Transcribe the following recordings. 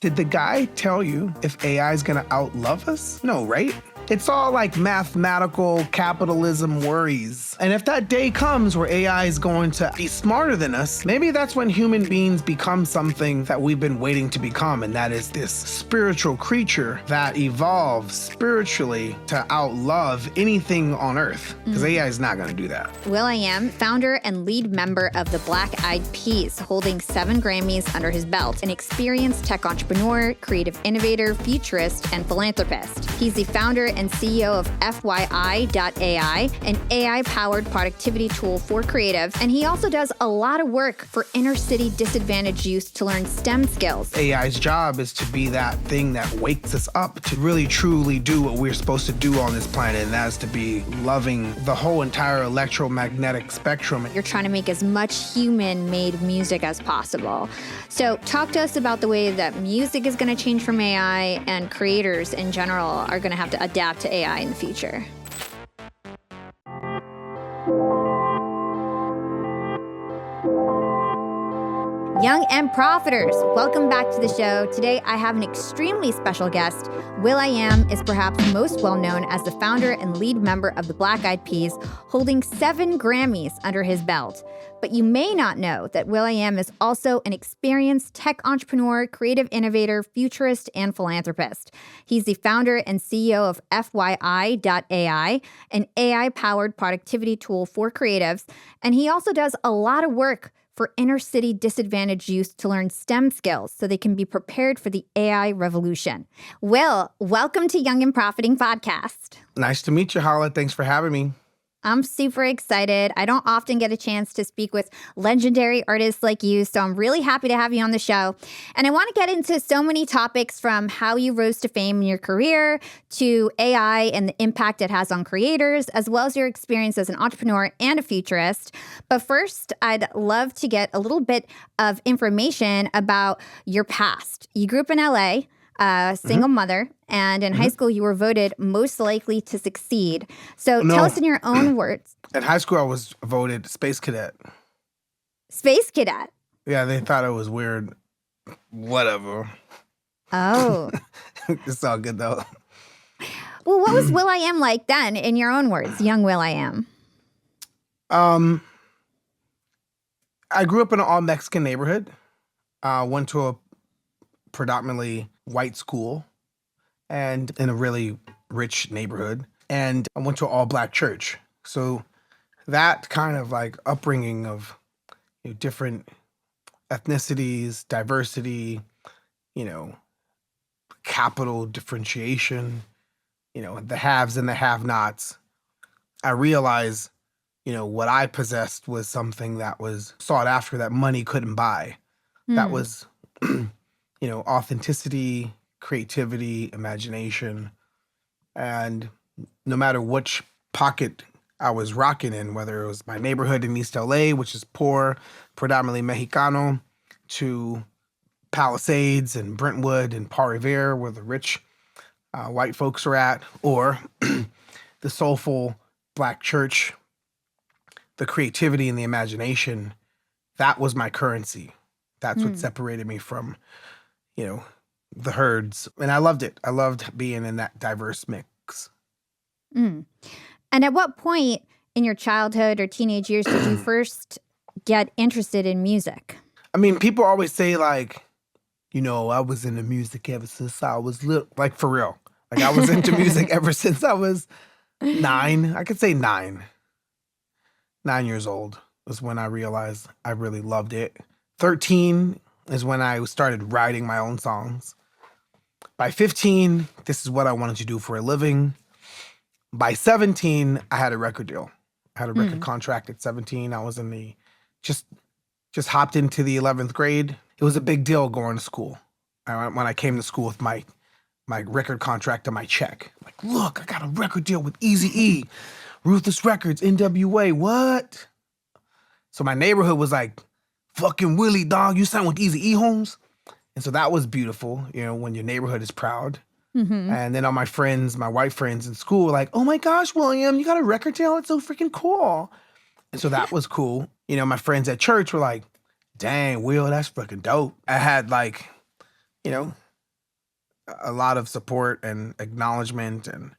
Did the guy tell you if AI is going to outlove us? No, right? It's all like mathematical capitalism worries. And if that day comes where AI is going to be smarter than us, maybe that's when human beings become something that we've been waiting to become, and that is this spiritual creature that evolves spiritually to outlove anything on earth. Because AI is not going to do that. will.i.am, founder and lead member of the Black-Eyed Peas, holding 7 Grammys under his belt, an experienced tech entrepreneur, creative innovator, futurist, and philanthropist. He's the founder and CEO of FYI.ai, an AI-powered productivity tool for creatives. And he also does a lot of work for inner-city disadvantaged youth to learn STEM skills. AI's job is to be that thing that wakes us up to really truly do what we're supposed to do on this planet, and that is to be loving the whole entire electromagnetic spectrum. You're trying to make as much human-made music as possible. So talk to us about the way that music is going to change from AI, and creators in general are going to have to adapt to AI in the future. Young and Profiters, welcome back to the show. Today, I have an extremely special guest. will.i.am is perhaps most well known as the founder and lead member of the Black-Eyed Peas, holding 7 Grammys under his belt. But you may not know that will.i.am is also an experienced tech entrepreneur, creative innovator, futurist, and philanthropist. He's the founder and CEO of FYI.ai, an AI-powered productivity tool for creatives. And he also does a lot of work for inner-city disadvantaged youth to learn STEM skills so they can be prepared for the AI revolution. Will, welcome to Young and Profiting Podcast. Nice to meet you, Hala. Thanks for having me. I'm super excited. I don't often get a chance to speak with legendary artists like you, so I'm really happy to have you on the show. And I want to get into so many topics, from how you rose to fame in your career to AI and the impact it has on creators, as well as your experience as an entrepreneur and a futurist. But first, I'd love to get a little bit of information about your past. You grew up in LA. Single mother, and in high school you were voted most likely to succeed. So tell us in your own words. In high school, I was voted space cadet. Space cadet? Yeah, they thought it was weird. Whatever. Oh. It's all good, though. Well, what was will.i.am like then, in your own words, young will.i.am? I grew up in an all-Mexican neighborhood. Went to a predominantly white school and in a really rich neighborhood. And I went to an all-black church. So that kind of like upbringing of different ethnicities, diversity, capital differentiation, the haves and the have-nots. I realized, what I possessed was something that was sought after that money couldn't buy. That was authenticity, creativity, imagination. And no matter which pocket I was rocking in, whether it was my neighborhood in East LA, which is poor, predominantly Mexicano, to Palisades and Brentwood and Paul Revere, where the rich white folks are at, or the soulful black church, the creativity and the imagination, that was my currency. That's what separated me from the herds. And I loved it. I loved being in that diverse mix. And at what point in your childhood or teenage years did you first get interested in music? I mean, people always say like, I was into music ever since I was little. Like, for real. Like, I was into music ever since I was 9. I could say 9. 9 years old was when I realized I really loved it. 13 is when I started writing my own songs. By 15, this is what I wanted to do for a living. By 17, I had a record deal. I had a record contract at 17. I was in the, just hopped into the 11th grade. It was a big deal going to school. When I came to school with my record contract and my check. Like, look, I got a record deal with Eazy-E, Ruthless Records, NWA, what? So my neighborhood was like, fucking Willie, dog, you signed with Eazy-E, Holmes? And so that was beautiful, when your neighborhood is proud. And then all my friends, my white friends in school were like, oh my gosh, William, you got a record deal? It's so freaking cool. And so that was cool. My friends at church were like, dang, Will, that's fucking dope. I had like, a lot of support and acknowledgement, and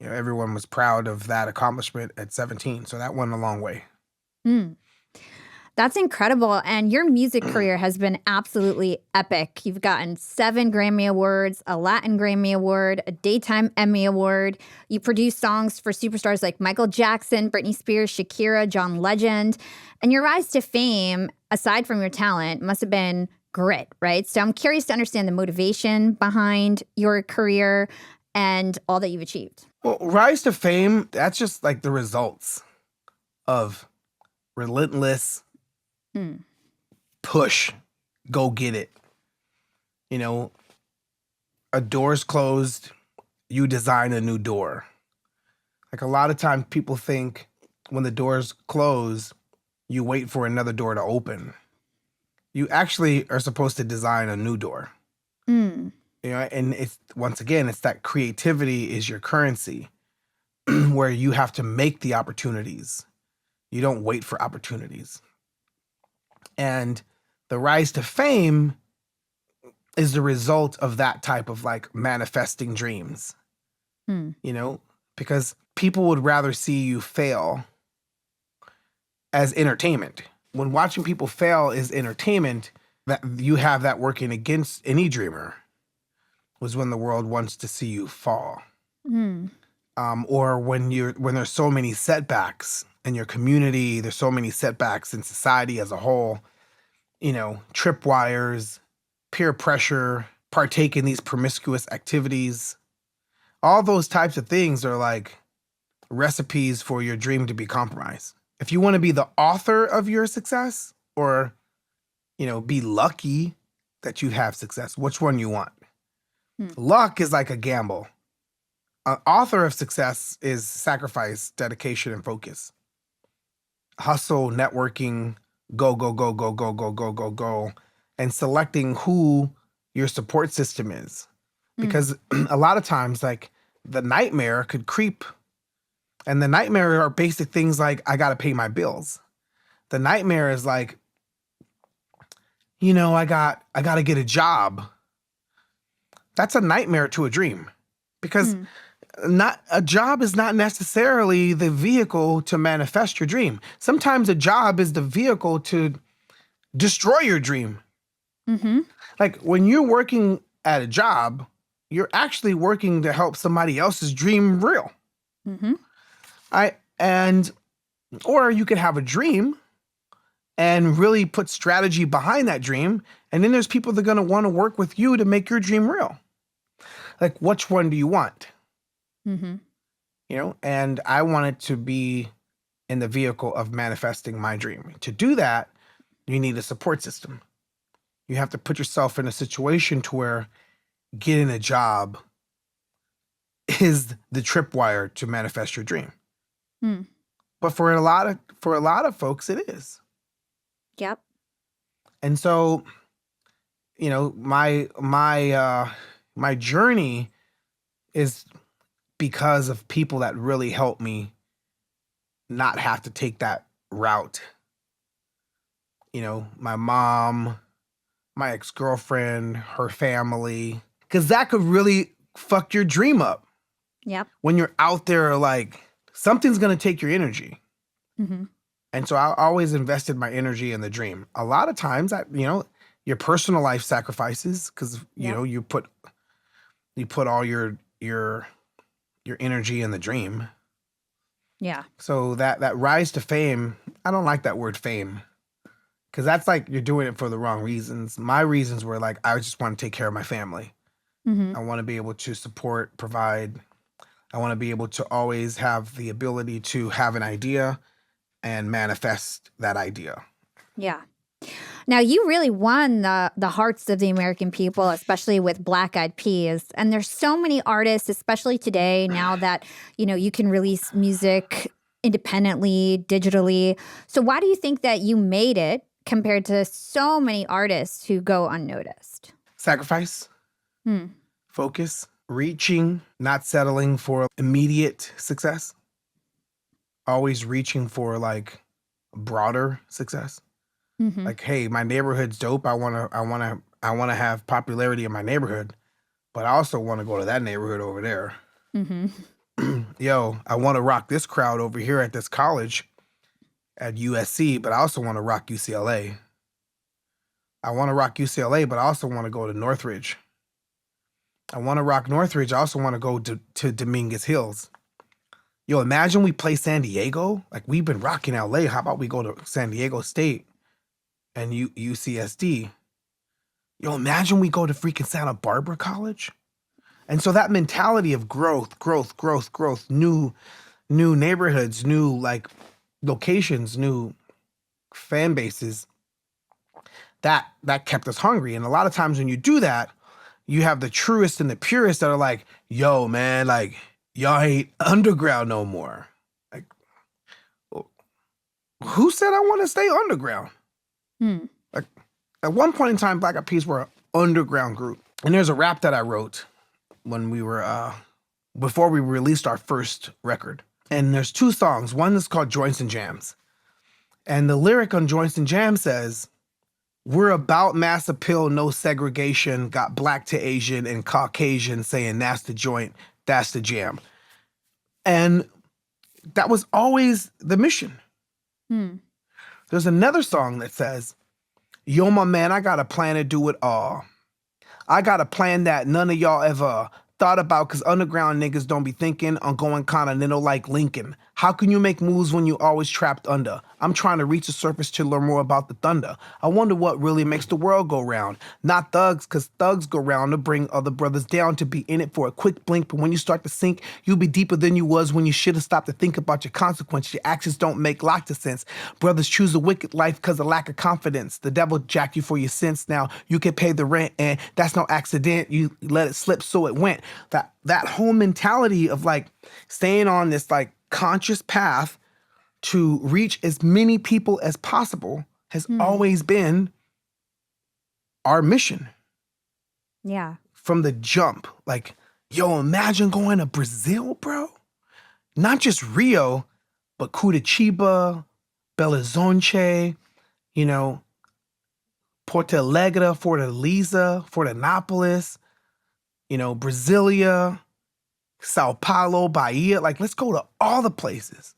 everyone was proud of that accomplishment at 17. So that went a long way. Mm. That's incredible. And your music career has been absolutely epic. You've gotten 7 Grammy Awards, a Latin Grammy Award, a Daytime Emmy Award. You produced songs for superstars like Michael Jackson, Britney Spears, Shakira, John Legend. And your rise to fame, aside from your talent, must have been grit, right? So I'm curious to understand the motivation behind your career and all that you've achieved. Well, rise to fame, that's just like the results of relentless push, go get it. A door's closed, you design a new door. Like a lot of times people think when the doors close, you wait for another door to open. You actually are supposed to design a new door. Mm. And it's, once again, it's that creativity is your currency where you have to make the opportunities. You don't wait for opportunities. And the rise to fame is the result of that type of like manifesting dreams, because people would rather see you fail as entertainment. When watching people fail is entertainment, that you have that working against any dreamer was when the world wants to see you fall. Or when there's so many setbacks in your community, there's so many setbacks in society as a whole, tripwires, peer pressure, partake in these promiscuous activities. All those types of things are like recipes for your dream to be compromised. If you want to be the author of your success or, be lucky that you have success, which one you want? Luck is like a gamble. An author of success is sacrifice, dedication, and focus. Hustle, networking, go, go, go, go, go, go, go, go, go, and selecting who your support system is. Because a lot of times, like, the nightmare could creep. And the nightmare are basic things like, I got to pay my bills. The nightmare is like, I got to get a job. That's a nightmare to a dream. Because not a job is not necessarily the vehicle to manifest your dream. Sometimes a job is the vehicle to destroy your dream. Like when you're working at a job, you're actually working to help somebody else's dream real. Or you could have a dream and really put strategy behind that dream. And then there's people that are going to want to work with you to make your dream real. Like, which one do you want? And I wanted to be in the vehicle of manifesting my dream. To do that, you need a support system. You have to put yourself in a situation to where getting a job is the tripwire to manifest your dream. But for a lot of folks, it is. Yep. And so, my journey is because of people that really helped me not have to take that route. My mom, my ex-girlfriend, her family, because that could really fuck your dream up. Yep. When you're out there, like, something's going to take your energy. And so I always invested my energy in the dream. A lot of times, your personal life sacrifices because, you put all your energy in the dream. Yeah. So that rise to fame, I don't like that word fame because that's like you're doing it for the wrong reasons. My reasons were like, I just want to take care of my family. I want to be able to support, provide. I want to be able to always have the ability to have an idea and manifest that idea. Yeah. Now, you really won the hearts of the American people, especially with Black Eyed Peas. And there's so many artists, especially today, now that, you can release music independently, digitally. So why do you think that you made it compared to so many artists who go unnoticed? Sacrifice, focus, reaching, not settling for immediate success, always reaching for like broader success. Like, hey, my neighborhood's dope. I wanna have popularity in my neighborhood, but I also want to go to that neighborhood over there. Mm-hmm. Yo, I want to rock this crowd over here at this college at USC, but I also want to rock UCLA. I want to rock UCLA, but I also want to go to Northridge. I want to rock Northridge. I also want to go to Dominguez Hills. Yo, imagine we play San Diego. Like, we've been rocking LA. How about we go to San Diego State and UCSD? Yo, imagine we go to freaking Santa Barbara College. And so that mentality of growth, new neighborhoods, new like locations, new fan bases, that kept us hungry. And a lot of times when you do that, you have the truest and the purest that are like, yo, man, like, y'all ain't underground no more. Like, who said I want to stay underground? Like, at one point in time, Black Eyed Peas were an underground group. And there's a rap that I wrote when we were, before we released our first record. And there's 2 songs. One is called Joints and Jams. And the lyric on Joints and Jams says, we're about mass appeal, no segregation, got black to Asian and Caucasian saying that's the joint, that's the jam. And that was always the mission. There's another song that says, yo, my man, I got a plan to do it all. I got a plan that none of y'all ever thought about, because underground niggas don't be thinking on going continental like Lincoln. How can you make moves when you always trapped under? I'm trying to reach the surface to learn more about the thunder. I wonder what really makes the world go round. Not thugs, because thugs go round to bring other brothers down, to be in it for a quick blink. But when you start to sink, you'll be deeper than you was when you should have stopped to think about your consequences. Your actions don't make lots of sense. Brothers choose a wicked life because of lack of confidence. The devil jacked you for your sins. Now you can pay the rent, and that's no accident. You let it slip, so it went. That whole mentality of like staying on this like conscious path to reach as many people as possible has always been our mission. Yeah. From the jump. Like, yo, imagine going to Brazil, bro. Not just Rio, but Curitiba, Belo Horizonte, you know, Porto Alegre, Fortaleza, Florianopolis, you know, Brasilia, Sao Paulo, Bahia. Like, let's go to all the places.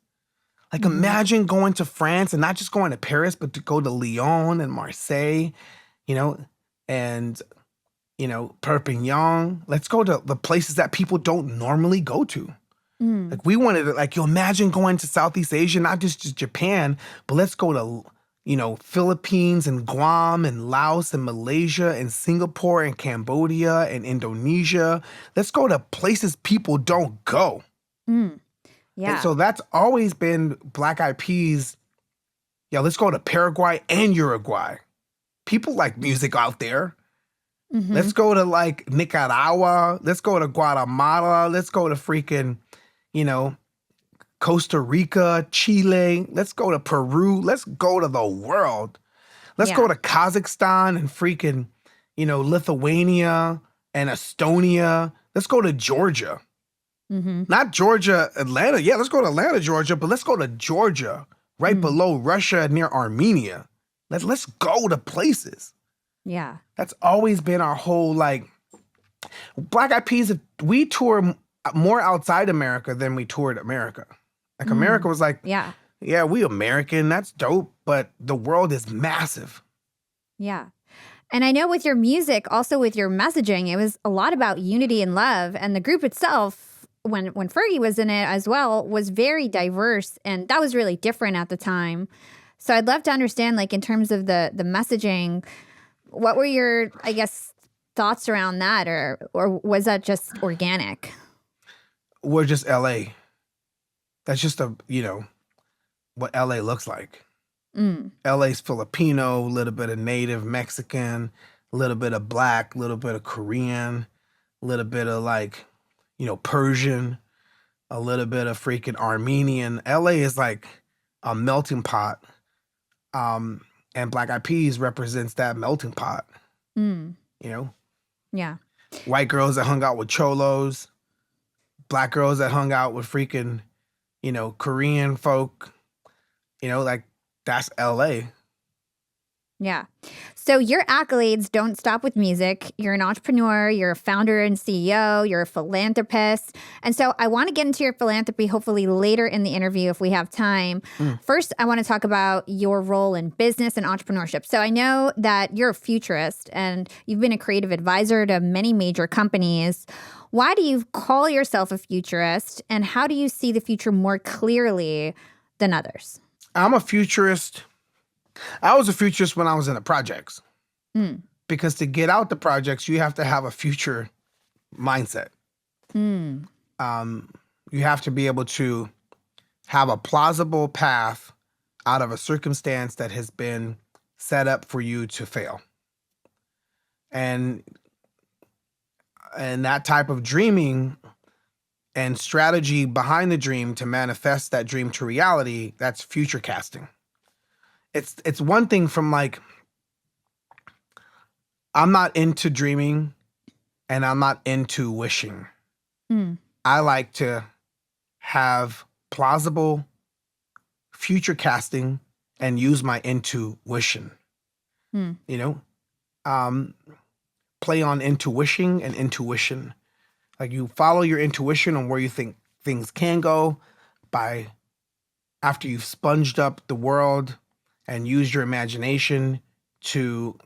Like, imagine going to France and not just going to Paris, but to go to Lyon and Marseille, you know, and, you know, Perpignan. Let's go to the places that people don't normally go to. Like, we wanted to, like, you imagine going to Southeast Asia, not just Japan, but let's go to, you know, Philippines and Guam and Laos and Malaysia and Singapore and Cambodia and Indonesia. Let's go to places people don't go. Yeah. And so that's always been Black Eyed Peas. Yeah, let's go to Paraguay and Uruguay. People like music out there. Let's go to like Nicaragua. Let's go to Guatemala. Let's go to freaking, you know, Costa Rica, Chile. Let's go to Peru. Let's go to the world. Let's go to Kazakhstan and freaking, you know, Lithuania and Estonia. Let's go to Georgia. Not Georgia, Atlanta. Yeah, let's go to Atlanta, Georgia, but let's go to Georgia, right below Russia near Armenia. Let's go to places. Yeah. That's always been our whole, like, Black Eyed Peas, we tour more outside America than we toured America. Like, America was like, Yeah. yeah, we American, that's dope, but the world is massive. Yeah. And I know with your music, also with your messaging, it was a lot about unity and love. And the group itself, when Fergie was in it as well, was very diverse. And that was really different at the time. So I'd love to understand, like, in terms of the messaging, what were your, I guess, thoughts around that? Or was that just organic? We're just LA. That's just you know, what LA looks like. LA's Filipino, a little bit of native Mexican, a little bit of black, a little bit of Korean, a little bit of like, you know, Persian, a little bit of freaking Armenian. LA is like a melting pot. And Black Eyed Peas represents that melting pot. You know? Yeah. White girls that hung out with cholos, black girls that hung out with freaking, you know, Korean folk, you know, like, that's LA. Yeah. So your accolades don't stop with music. You're an entrepreneur, you're a founder and CEO, you're a philanthropist. And so I want to get into your philanthropy hopefully later in the interview if we have time. First, I want to talk about your role in business and entrepreneurship. So I know that you're a futurist and you've been a creative advisor to many major companies. Why do you call yourself a futurist, and how do you see the future more clearly than others? I'm a futurist. I was a futurist when I was in the projects. Because to get out the projects, you have to have a future mindset. You have to be able to have a plausible path out of a circumstance that has been set up for you to fail. And that type of dreaming and strategy behind the dream to manifest that dream to reality, that's future casting. It's one thing from like, I'm not into dreaming and I'm not into wishing. I like to have plausible future casting and use my intuition. You know, play on intuition and intuition. Like you follow your intuition on where you think things can go by after you've sponged up the world and used your imagination to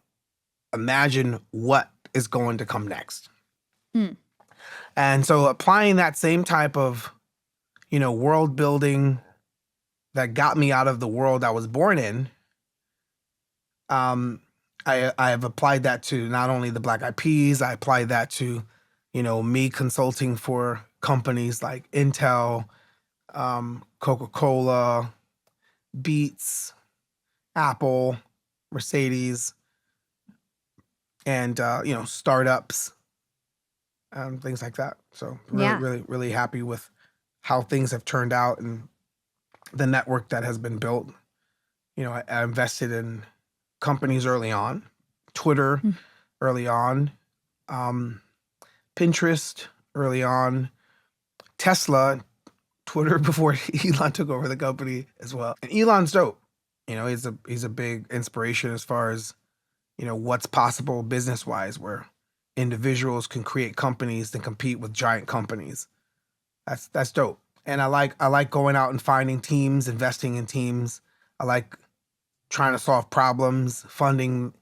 imagine what is going to come next. And so applying that same type of, world building that got me out of the world I was born in, I have applied that to not only the Black Eyed Peas, I applied that to, me consulting for companies like Intel, Coca-Cola, Beats, Apple, Mercedes, and startups, things like that. So really happy with how things have turned out and the network that has been built. I invested in companies early on, Twitter early on, Pinterest early on, Tesla, Twitter before Elon took over the company as well. And Elon's dope. He's a big inspiration as far as what's possible business-wise, where individuals can create companies and compete with giant companies. That's dope. And I like going out and finding teams, investing in teams. I like trying to solve problems, funding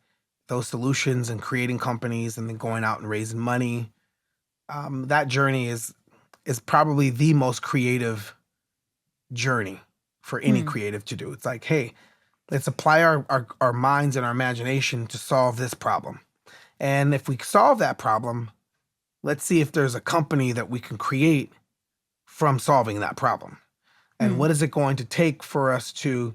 those solutions and creating companies and then going out and raising money. That journey is probably the most creative journey for any creative to do. It's like, hey, let's apply our minds and our imagination to solve this problem. And if we solve that problem, let's see if there's a company that we can create from solving that problem. And what is it going to take for us to,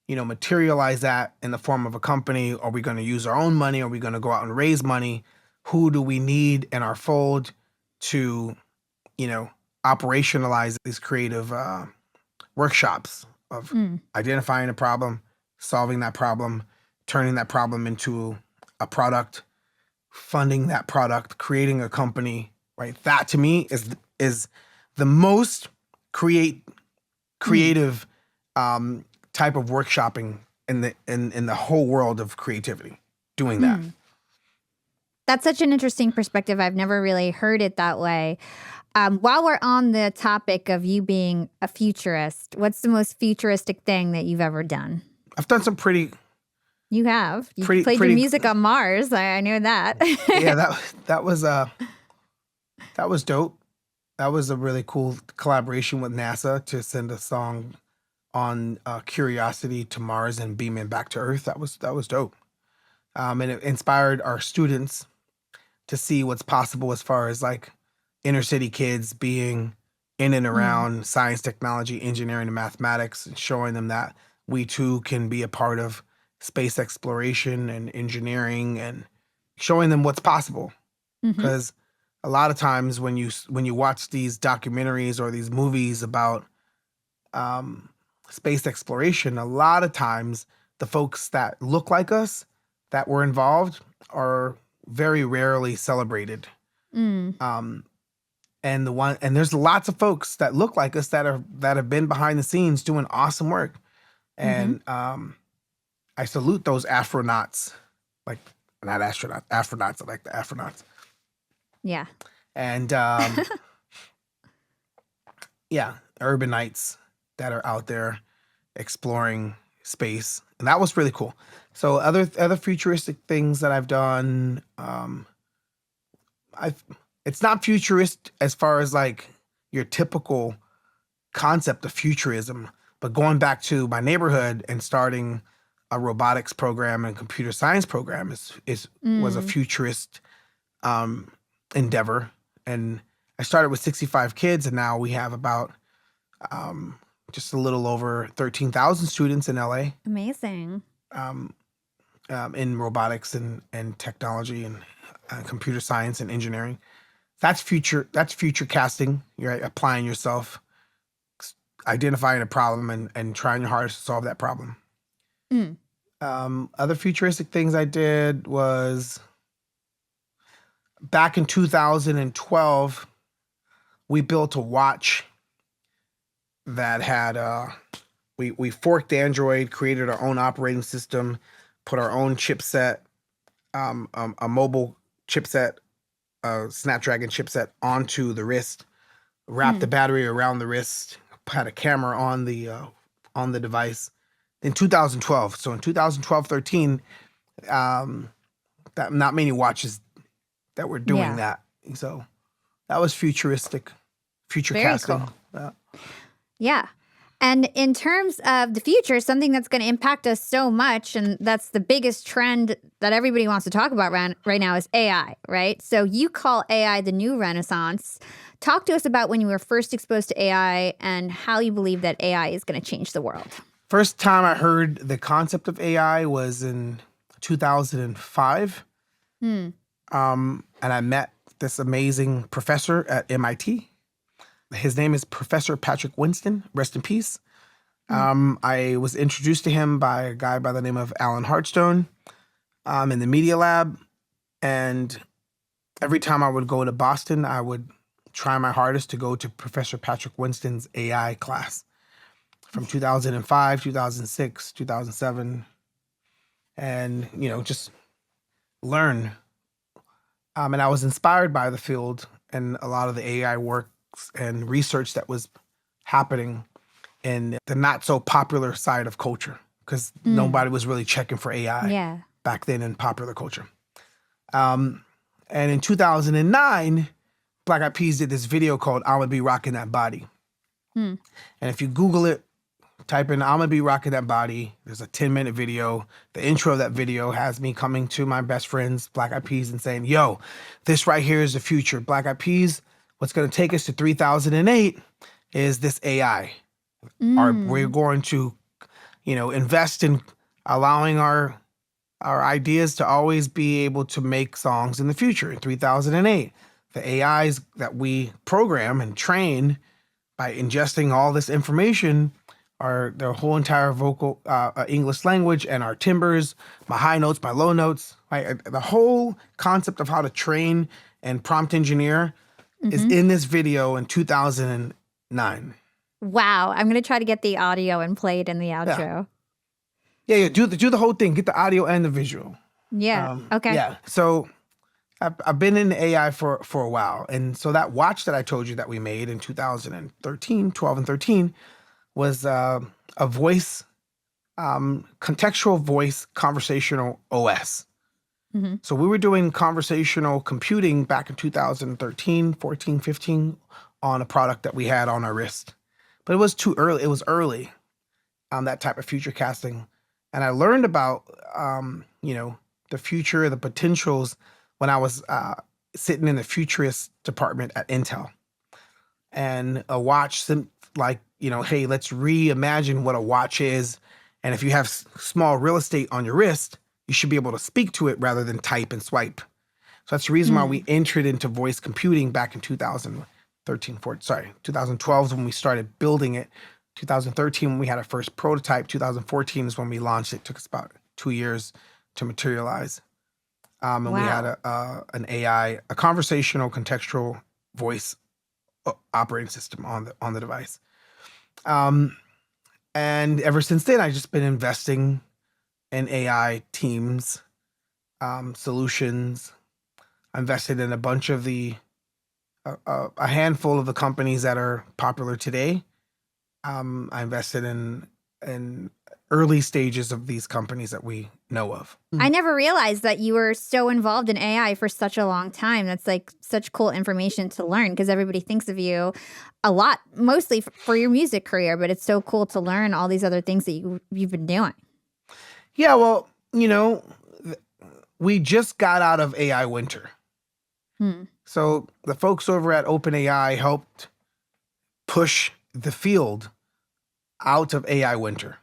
materialize that in the form of a company? Are we going to use our own money? Are we going to go out and raise money? Who do we need in our fold to, operationalize these creative workshops of identifying a problem, solving that problem, turning that problem into a product, funding that product, creating a company, right? That to me is the most creative type of workshopping in the whole world of creativity, doing that. That's such an interesting perspective. I've never really heard it that way. While we're on the topic of you being a futurist, what's the most futuristic thing that you've ever done? I've done some pretty... You have. You played your music on Mars. I know that. Yeah, that was dope. That was a really cool collaboration with NASA to send a song on Curiosity to Mars and beam it back to Earth. That was dope. And it inspired our students to see what's possible as far as like inner city kids being in and around science, technology, engineering, and mathematics, and showing them that we too can be a part of space exploration and engineering, and showing them what's possible. Because a lot of times when you watch these documentaries or these movies about space exploration, a lot of times the folks that look like us that were involved are very rarely celebrated. And there's lots of folks that look like us that have been behind the scenes doing awesome work. And I salute those astronauts, like not astronauts, I like the astronauts. Yeah. And yeah, urbanites that are out there exploring space. And that was really cool. So other futuristic things that I've done, it's not futurist as far as like your typical concept of futurism, but going back to my neighborhood and starting a robotics program and computer science program was a futurist endeavor. And I started with 65 kids, and now we have about just a little over 13,000 students in LA Amazing. in robotics and technology and computer science and engineering. That's future casting. You're applying yourself, identifying a problem and trying your hardest to solve that problem. Other futuristic things I did was back in 2012, we built a watch that had we forked Android, created our own operating system, put our own chipset, a mobile chipset, Snapdragon chipset onto the wrist, wrapped the battery around the wrist, had a camera on the device. In 2012, so in 2012, 13, that not many watches that were doing that. So that was futuristic, future Very casting. cool. Yeah. And in terms of the future, something that's going to impact us so much, and that's the biggest trend that everybody wants to talk about right now is AI, right? So you call AI the new renaissance. Talk to us about when you were first exposed to AI and how you believe that AI is going to change the world. First time I heard the concept of AI was in 2005. And I met this amazing professor at MIT. His name is Professor Patrick Winston, rest in peace. I was introduced to him by a guy by the name of Alan Hartstone in the media lab. And every time I would go to Boston, I would try my hardest to go to Professor Patrick Winston's AI class from 2005, 2006, 2007. And, just learn. And I was inspired by the field and a lot of the AI works and research that was happening in the not so popular side of culture, because nobody was really checking for AI back then in popular culture. And in 2009, Black Eyed Peas did this video called "I'ma Be Rocking That Body." And if you Google it, type in "I'ma Be Rocking That Body," there's a 10-minute video. The intro of that video has me coming to my best friends, Black Eyed Peas, and saying, yo, this right here is the future. Black Eyed Peas, what's going to take us to 3008 is this AI. We're going to, invest in allowing our ideas to always be able to make songs in the future. In 3008, the AIs that we program and train by ingesting all this information are their whole entire vocal English language and our timbres, my high notes, my low notes. Right? The whole concept of how to train and prompt engineer is in this video in 2009. Wow. I'm going to try to get the audio and play it in the outro. Yeah. Do the whole thing. Get the audio and the visual. Yeah. Okay. Yeah. So I've been in AI for a while. And so that watch that I told you that we made in 2013, 12 and 13, was a voice, contextual voice conversational OS. So we were doing conversational computing back in 2013, 14, 15 on a product that we had on our wrist. But it was too early. It was early on that type of future casting. And I learned about, the future, the potentials when I was sitting in the futurist department at Intel. And a watch, hey, let's reimagine what a watch is. And if you have small real estate on your wrist, you should be able to speak to it rather than type and swipe. So that's the reason why we entered into voice computing back in 2012 is when we started building it. 2013 when we had our first prototype. 2014 is when we launched it. It took us about 2 years to materialize. And we had an AI, a conversational contextual voice operating system on the device. And ever since then, I've just been investing in AI teams, solutions. I invested in a bunch of a handful of the companies that are popular today. I invested in early stages of these companies that we know of. I never realized that you were so involved in AI for such a long time. That's like such cool information to learn because everybody thinks of you a lot, mostly for your music career, but it's so cool to learn all these other things that you've been doing. Yeah, well, we just got out of AI winter. So the folks over at OpenAI helped push the field out of AI winter.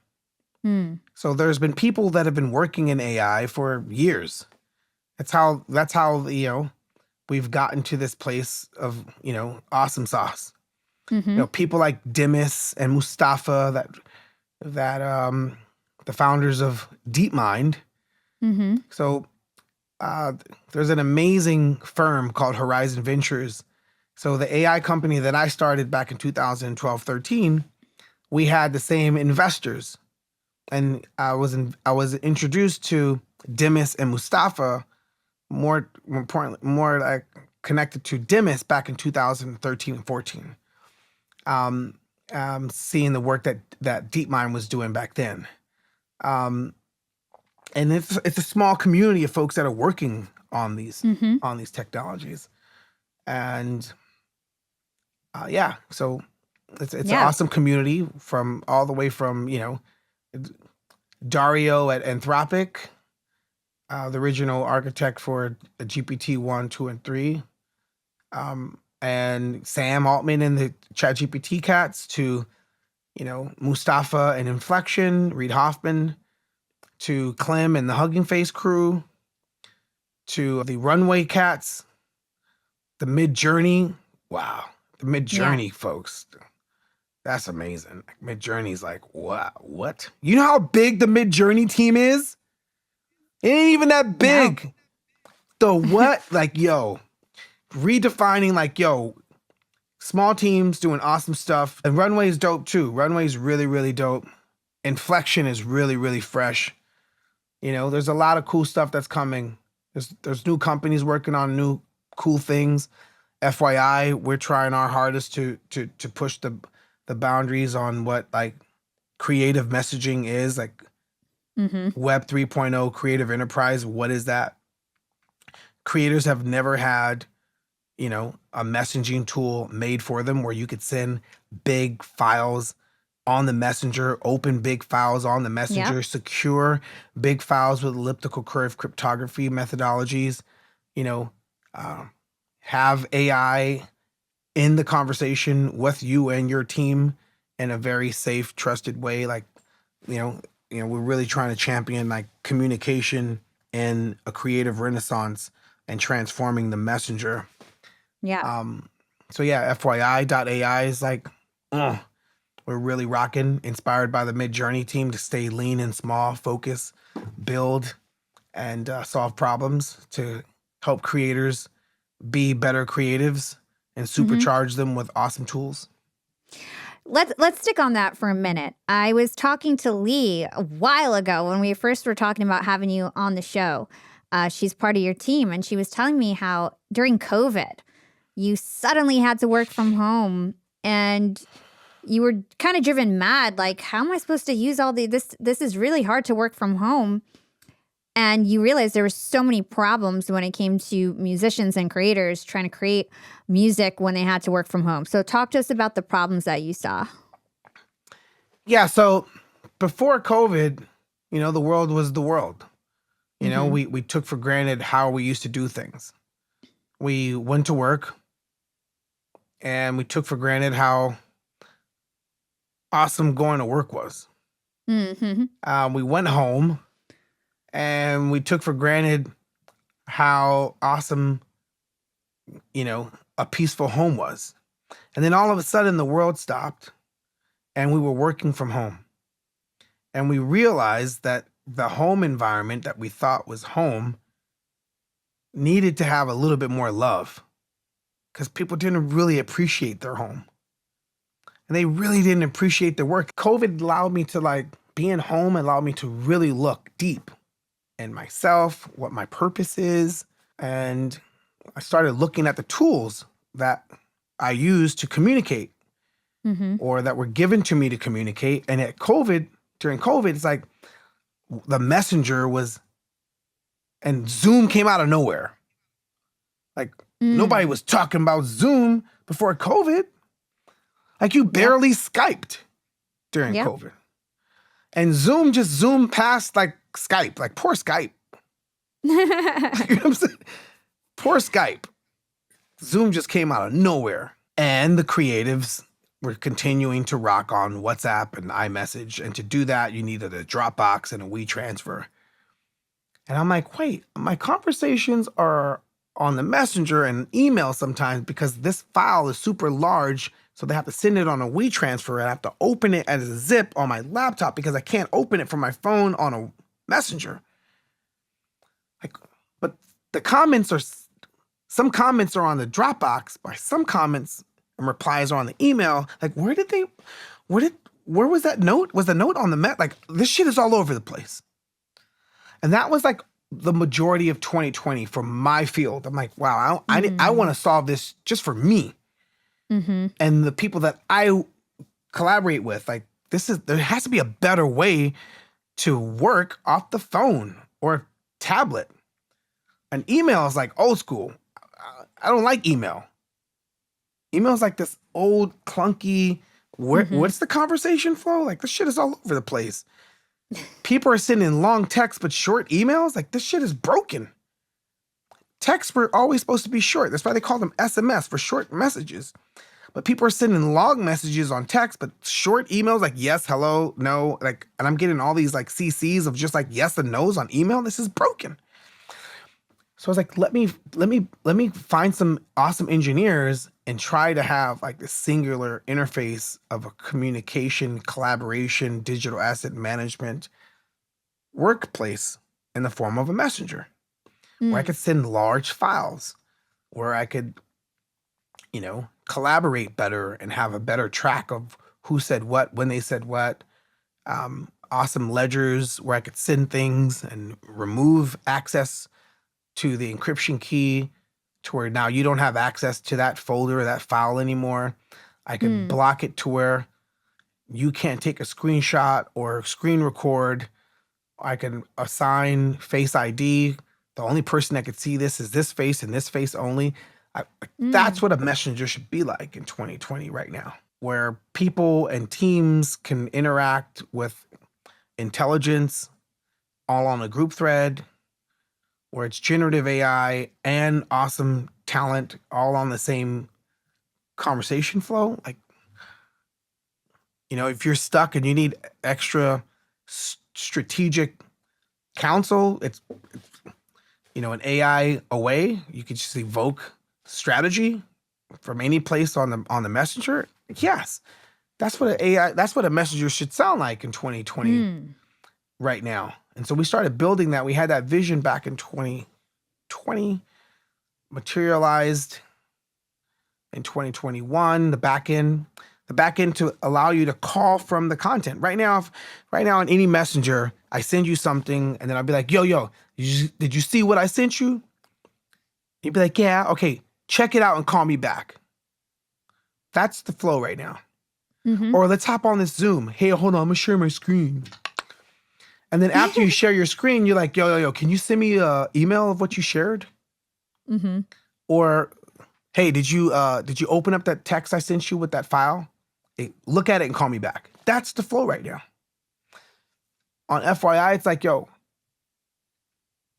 So there's been people that have been working in AI for years. That's how we've gotten to this place of awesome sauce. People like Dimas and Mustafa that the founders of DeepMind. So there's an amazing firm called Horizon Ventures. So the AI company that I started back in 2012-13, we had the same investors. And I was introduced to Dimas and Mustafa, more importantly, more like connected to Dimas back in 2013 and 14. Seeing the work that DeepMind was doing back then. And it's a small community of folks that are working on these technologies. And so it's an awesome community from all the way from, Dario at Anthropic, the original architect for GPT-1, 2, and 3, and Sam Altman and the ChatGPT cats to, Mustafa and Inflection, Reid Hoffman, to Clem and the Hugging Face crew, to the Runway cats, the Mid-Journey. Wow, the Mid-Journey folks. That's amazing. Mid-Journey's like, wow, what? You know how big the Mid-Journey team is? It ain't even that big. No. The what? Redefining, small teams doing awesome stuff. And Runway's dope too. Runway's really, really dope. Inflection is really, really fresh. There's a lot of cool stuff that's coming. There's new companies working on new cool things. FYI, we're trying our hardest to push the boundaries on what creative messaging is, Web 3.0 creative enterprise. What is that? Creators have never had, a messaging tool made for them where you could send big files on the messenger, open big files on the messenger, secure big files with elliptical curve cryptography methodologies, have AI in the conversation with you and your team in a very safe, trusted way. We're really trying to champion communication in a creative renaissance and transforming the messenger. Yeah. FYI.ai is we're really rocking, inspired by the Mid-Journey team to stay lean and small, focus, build, and solve problems to help creators be better creatives and supercharge them with awesome tools. Let's stick on that for a minute. I was talking to Lee a while ago when we first were talking about having you on the show. She's part of your team, and she was telling me how during COVID, you suddenly had to work from home, and you were kind of driven mad. How am I supposed to use all this? This is really hard to work from home. And you realized there were so many problems when it came to musicians and creators trying to create music when they had to work from home. So talk to us about the problems that you saw. Yeah, so before COVID, the world was the world. We took for granted how we used to do things. We went to work and we took for granted how awesome going to work was. We went home and we took for granted how awesome, a peaceful home was. And then all of a sudden the world stopped and we were working from home. And we realized that the home environment that we thought was home needed to have a little bit more love because people didn't really appreciate their home. And they really didn't appreciate their work. COVID allowed me to being home allowed me to really look deep in myself, what my purpose is. And I started looking at the tools that I use to communicate or that were given to me to communicate. And during COVID, it's like the messenger and Zoom came out of nowhere. Like nobody was talking about Zoom before COVID. Like you barely Skyped during COVID. And Zoom just zoomed past like Skype, like poor Skype. You know what I'm saying? Poor Skype. Zoom just came out of nowhere. And the creatives were continuing to rock on WhatsApp and iMessage. And to do that, you needed a Dropbox and a WeTransfer. And I'm like, wait, my conversations are on the messenger and email sometimes because this file is super large. So they have to send it on a WeTransfer and I have to open it as a zip on my laptop because I can't open it from my phone on a messenger. Like, but some comments are on the Dropbox, but some comments and replies are on the email. Like, where was that note? Was the note on the like, this shit is all over the place. And that was like the majority of 2020 for my field. I'm like, wow, I want to solve this just for me. And the people that I collaborate with, like there has to be a better way to work off the phone or tablet. And email is like old school. I don't like email. Email is like this old clunky, what's the conversation flow? Like this shit is all over the place. People are sending long texts but short emails. Like this shit is broken. Texts were always supposed to be short. That's why they call them SMS, for short messages. But people are sending long messages on text, but short emails like yes, hello, no, like, and I'm getting all these like CCs of just like yes and no's on email. This is broken. So I was like, let me find some awesome engineers and try to have like this singular interface of a communication, collaboration, digital asset management workplace in the form of a messenger where I could send large files, where I could, collaborate better and have a better track of who said what, when they said what. Awesome ledgers where I could send things and remove access to the encryption key to where now you don't have access to that folder or that file anymore. I could block it to where you can't take a screenshot or screen record. I can assign Face ID. The only person that could see this is this face and this face only. That's what a messenger should be like in 2020 right now, where people and teams can interact with intelligence all on a group thread, where it's generative AI and awesome talent all on the same conversation flow. Like, if you're stuck and you need extra strategic counsel, it's an AI away. You could just evoke strategy from any place on the messenger. Yes, that's what a messenger should sound like in 2020 right now. And so we started building that. We had that vision back in 2020, materialized in 2021, the back end to allow you to call from the content. Right now in any messenger, I send you something and then I'll be like, yo, did you see what I sent you? You'd be like, yeah, okay, check it out and call me back. That's the flow right now. Or let's hop on this Zoom. Hey, hold on, I'm gonna share my screen. And then after you share your screen, you're like, yo, can you send me an email of what you shared? Or, hey, did you open up that text I sent you with that file? Hey, look at it and call me back. That's the flow right now. On FYI, it's like, yo,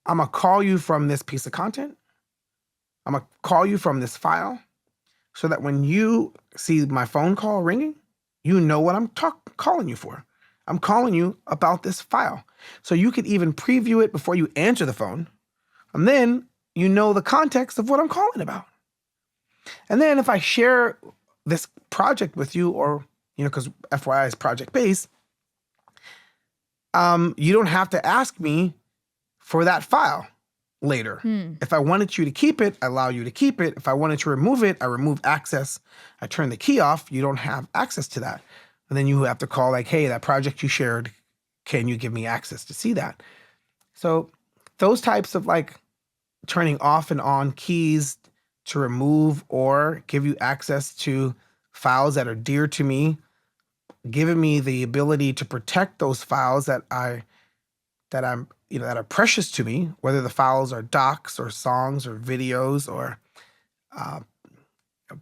I'm going to call you from this piece of content. I'm going to call you from this file so that when you see my phone call ringing, you know what I'm calling you for. I'm calling you about this file. So you could even preview it before you answer the phone. And then you know the context of what I'm calling about. And then if I share this project with you, or, because FYI is project-based, you don't have to ask me for that file later. If I wanted you to keep it, I allow you to keep it. If I wanted to remove it, I remove access. I turn the key off. You don't have access to that. And then you have to call like, hey, that project you shared, can you give me access to see that? So those types of like turning off and on keys to remove or give you access to files that are dear to me, giving me the ability to protect those files that I'm that are precious to me, whether the files are docs or songs or videos or uh,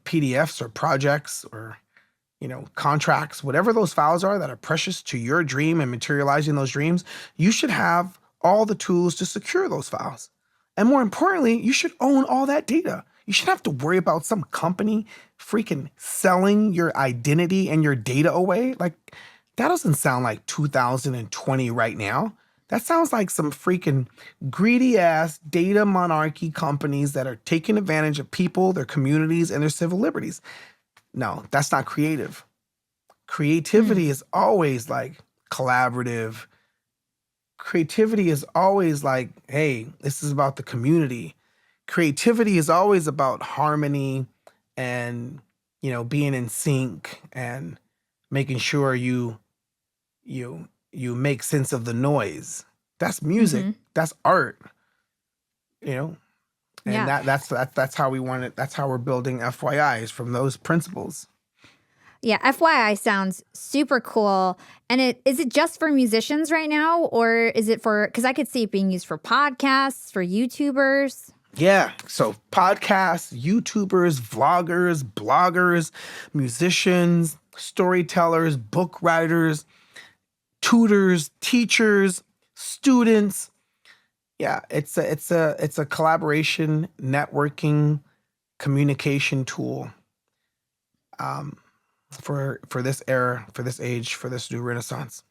PDFs or projects or contracts, whatever those files are that are precious to your dream and materializing those dreams, you should have all the tools to secure those files. And more importantly, you should own all that data. You shouldn't have to worry about some company freaking selling your identity and your data away. Like, that doesn't sound like 2020 right now. That sounds like some freaking greedy ass data monarchy companies that are taking advantage of people, their communities, and their civil liberties. No, that's not creative. Creativity is always like collaborative. Creativity is always like, hey, this is about the community. Creativity is always about harmony and, being in sync and making sure you make sense of the noise. That's music. That's art. And Yeah. that's how we want it. That's how we're building FYI, is from those principles. Yeah, FYI sounds super cool. And is it just for musicians right now, or is it because I could see it being used for podcasts, for YouTubers? Yeah, so podcasts, YouTubers, vloggers, bloggers, musicians, storytellers, book writers, tutors, teachers, students. Yeah, it's a collaboration, networking, communication tool. For this era, for this age, for this new renaissance.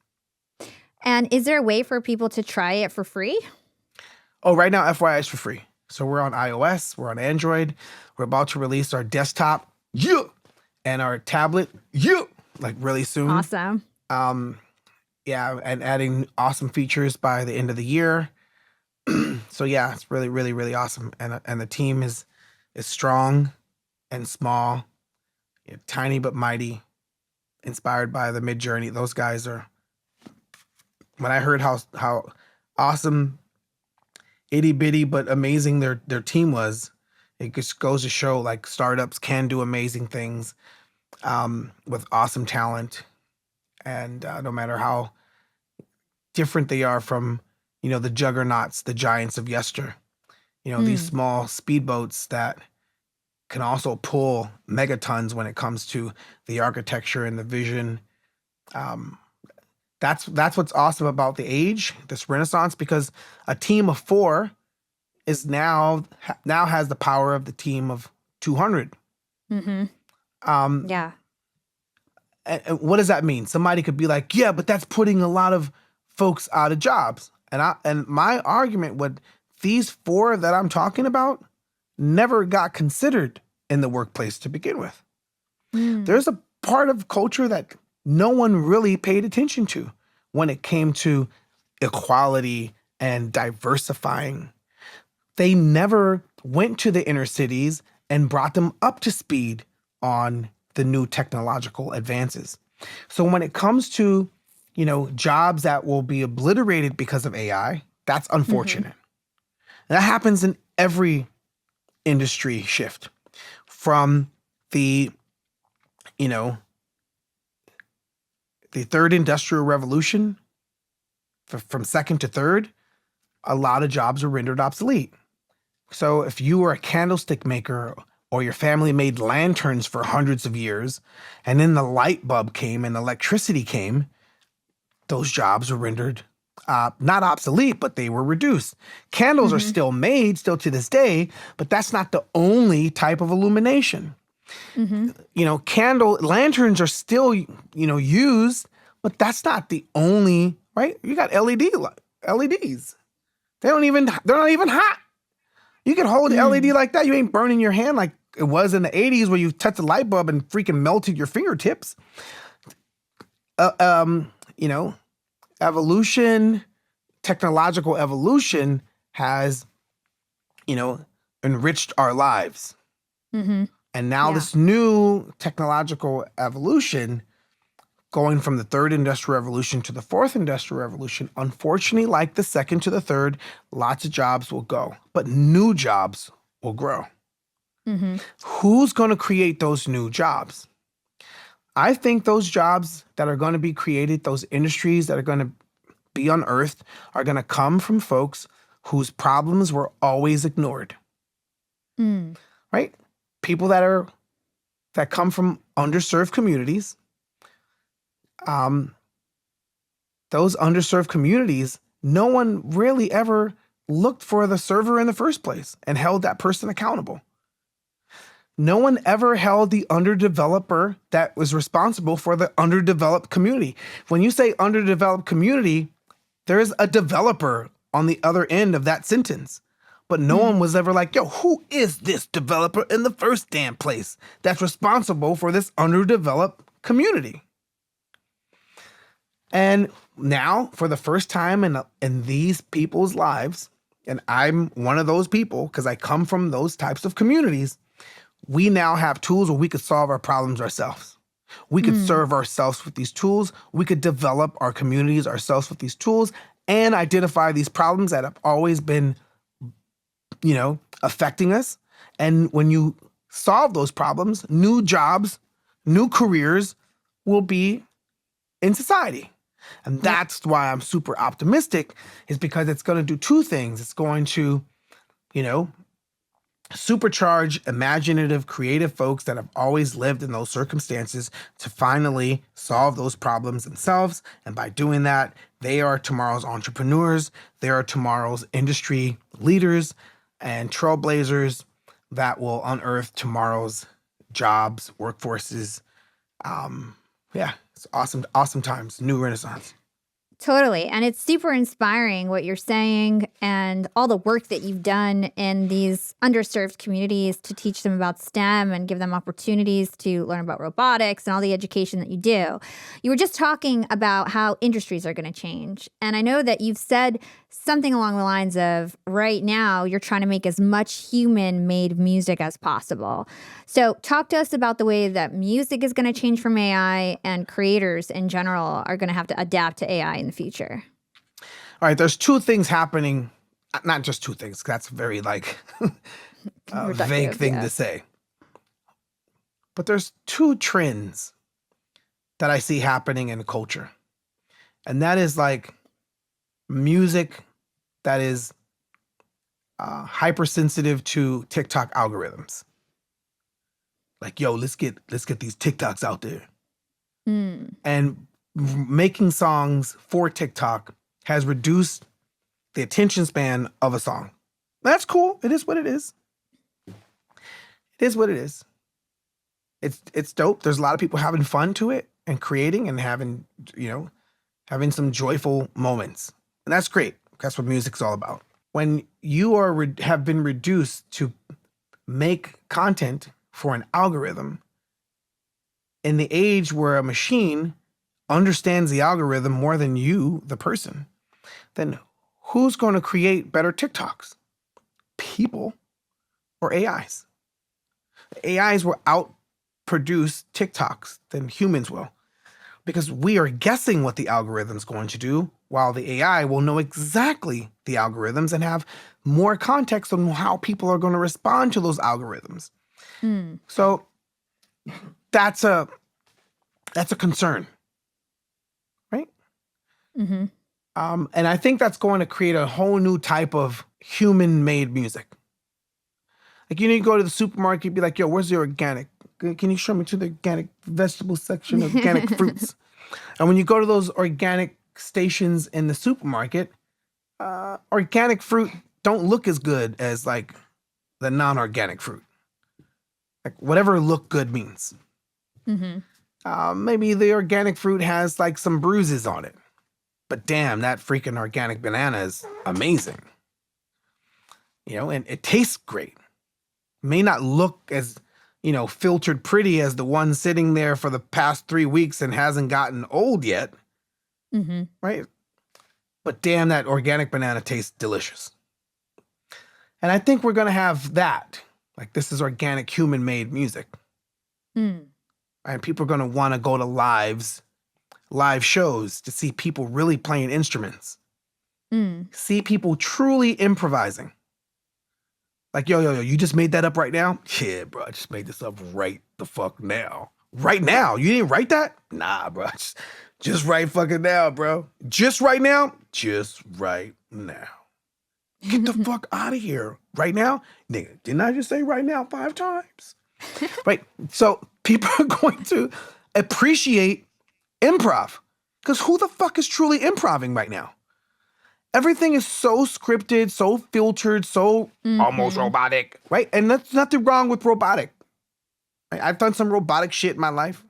And is there a way for people to try it for free? Oh, right now FYI is for free. So we're on iOS, we're on Android, we're about to release our desktop, and our tablet, like really soon. Awesome. Yeah, and adding awesome features by the end of the year. So yeah, it's really, really, really awesome. And the team is strong and small, tiny but mighty, inspired by the Mid-Journey. Those guys are. When I heard how awesome, itty bitty but amazing their team was, it just goes to show like startups can do amazing things with awesome talent, and no matter how different they are from the juggernauts, the giants of yester. These small speedboats that can also pull megatons when it comes to the architecture and the vision. That's what's awesome about the age, this renaissance, because a team of 4 is now has the power of the team of 200. Yeah. And what does that mean? Somebody could be like, yeah, but that's putting a lot of folks out of jobs. And my argument would, these 4 that I'm talking about never got considered in the workplace to begin with. There's a part of culture that no one really paid attention to when it came to equality and diversifying. They never went to the inner cities and brought them up to speed on the new technological advances. So when it comes to, jobs that will be obliterated because of AI, that's unfortunate. That happens in every industry shift, from the third industrial revolution, from second to third, a lot of jobs are rendered obsolete. So if you were a candlestick maker, or your family made lanterns for hundreds of years, and then the light bulb came and electricity came, those jobs were rendered not obsolete, but they were reduced. Candles are still made, still to this day, but that's not the only type of illumination. Lanterns are still, used, but that's not the only, right? You got LEDs. They're not even hot. You can hold an LED like that. You ain't burning your hand like it was in the 80s where you touched the light bulb and freaking melted your fingertips. Evolution, technological evolution has, enriched our lives. And now this new technological evolution going from the third industrial revolution to the fourth industrial revolution, unfortunately, like the second to the third, lots of jobs will go, but new jobs will grow. Mm-hmm. Who's going to create those new jobs? I think those jobs that are going to be created, those industries that are going to be unearthed, are going to come from folks whose problems were always ignored. Right? People that come from underserved communities. Those underserved communities, no one really ever looked for the server in the first place and held that person accountable. No one ever held the underdeveloper that was responsible for the underdeveloped community. When you say underdeveloped community, there's a developer on the other end of that sentence. But no one was ever like, yo, who is this developer in the first damn place that's responsible for this underdeveloped community? And now, for the first time in these people's lives, and I'm one of those people because I come from those types of communities, we now have tools where we could solve our problems ourselves. We could serve ourselves with these tools. We could develop our communities ourselves with these tools and identify these problems that have always been affecting us. And when you solve those problems, new jobs, new careers will be in society. And that's why I'm super optimistic, is because it's going to do two things. It's going to, supercharge imaginative, creative folks that have always lived in those circumstances to finally solve those problems themselves. And by doing that, they are tomorrow's entrepreneurs. They are tomorrow's industry leaders and trailblazers that will unearth tomorrow's jobs, workforces. It's awesome times, new renaissance. Totally. And it's super inspiring what you're saying and all the work that you've done in these underserved communities to teach them about STEM and give them opportunities to learn about robotics and all the education that you do. You were just talking about how industries are going to change. And I know that you've said something along the lines of right now you're trying to make as much human-made music as possible. So talk to us about the way that music is going to change from AI and creators in general are going to have to adapt to AI in the future. All right, there's two things happening. Not just two things. That's a very vague thing to say. But there's two trends that I see happening in culture. And that is music that is hypersensitive to TikTok algorithms. Yo, let's get these TikToks out there. And making songs for TikTok has reduced the attention span of a song. That's cool. It is what it is. It is what it is. It's dope. There's a lot of people having fun to it and creating and having some joyful moments. And that's great. That's what music's all about. When you have been reduced to make content for an algorithm, in the age where a machine understands the algorithm more than you, the person, then who's going to create better TikToks? People or AIs? AIs will outproduce TikToks than humans will, because we are guessing what the algorithm's going to do, while the AI will know exactly the algorithms and have more context on how people are going to respond to those algorithms. So that's a concern, right? And I think that's going to create a whole new type of human-made music. You go to the supermarket, be like, yo, where's the organic? Can you show me to the organic vegetable section, organic fruits? And when you go to those organic stations in the supermarket, organic fruit don't look as good as the non-organic fruit. Whatever look good means. Maybe the organic fruit has some bruises on it, but damn, that freaking organic banana is amazing. And it tastes great. May not look as filtered pretty as the one sitting there for the past 3 weeks and hasn't gotten old yet. Right? But damn, that organic banana tastes delicious. And I think we're going to have that. This is organic, human-made music. And people are going to want to go to lives live shows to see people really playing instruments. Mm. See people truly improvising. Like, yo, you just made that up right now? Yeah, bro, I just made this up right the fuck now. Right now? You didn't write that? Nah, bro. Just right fucking now, bro. Just right now? Just right now. Get the fuck out of here. Right now? Nigga, didn't I just say right now 5 times? Right? So people are going to appreciate improv. Because who the fuck is truly improving right now? Everything is so scripted, so filtered, so almost robotic, right? And that's nothing wrong with robotic. I've done some robotic shit in my life.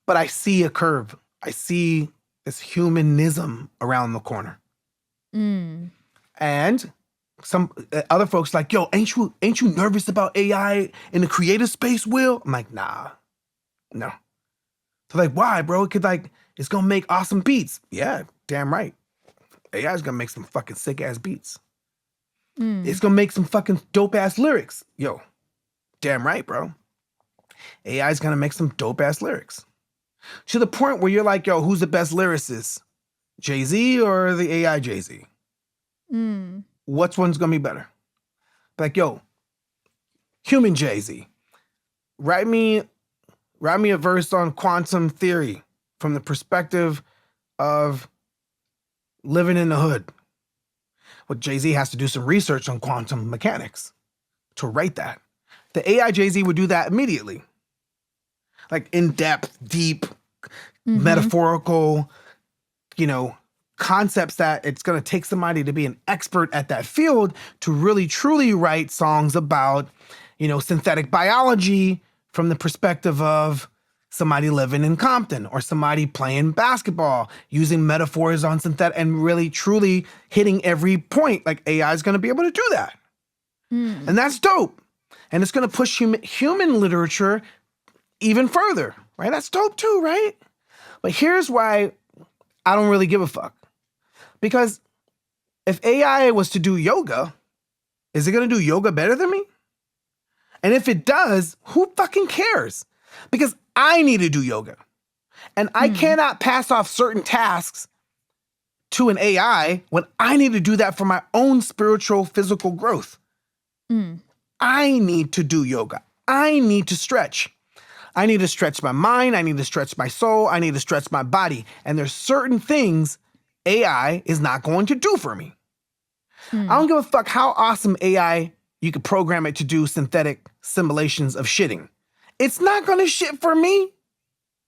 But I see a curve. I see this humanism around the corner. Mm. And some other folks like, yo, ain't you nervous about AI in the creative space, Will? I'm like, nah, no. They're like, why, bro? It's gonna make awesome beats. Yeah, damn right. AI is gonna make some fucking sick ass beats. It's gonna make some fucking dope ass lyrics. Yo, damn right, bro. AI is gonna make some dope ass lyrics. To the point where you're like, yo, who's the best lyricist? Jay-Z or the AI Jay-Z? Which one's gonna be better? Like, yo, human Jay-Z, write me a verse on quantum theory from the perspective of living in the hood. Well, Jay-Z has to do some research on quantum mechanics to write that. The AI Jay-Z would do that immediately. Like in-depth, deep, metaphorical, concepts that it's going to take somebody to be an expert at that field to really, truly write songs about, synthetic biology from the perspective of somebody living in Compton or somebody playing basketball, using metaphors on synthetic and really, truly hitting every point. Like AI is going to be able to do that. And that's dope. And it's going to push human literature even further, right? That's dope too, right? But here's why I don't really give a fuck. Because if AI was to do yoga, is it going to do yoga better than me? And if it does, who fucking cares? Because I need to do yoga. And I cannot pass off certain tasks to an AI when I need to do that for my own spiritual, physical growth. I need to do yoga. I need to stretch. I need to stretch my mind. I need to stretch my soul. I need to stretch my body. And there's certain things AI is not going to do for me. I don't give a fuck how awesome AI, you could program it to do synthetic simulations of shitting. It's not going to shit for me.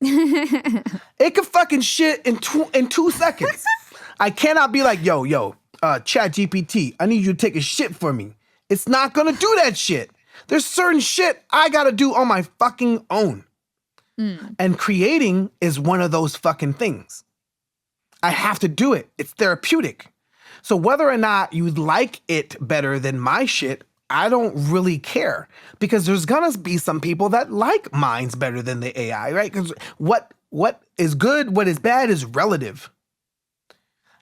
It could fucking shit in 2 seconds. I cannot be like, yo, Chat GPT, I need you to take a shit for me. It's not going to do that shit. There's certain shit I got to do on my fucking own. And creating is one of those fucking things. I have to do it. It's therapeutic. So whether or not you like it better than my shit, I don't really care. Because there's gonna be some people that like mine's better than the AI, right? Because what is good, what is bad is relative.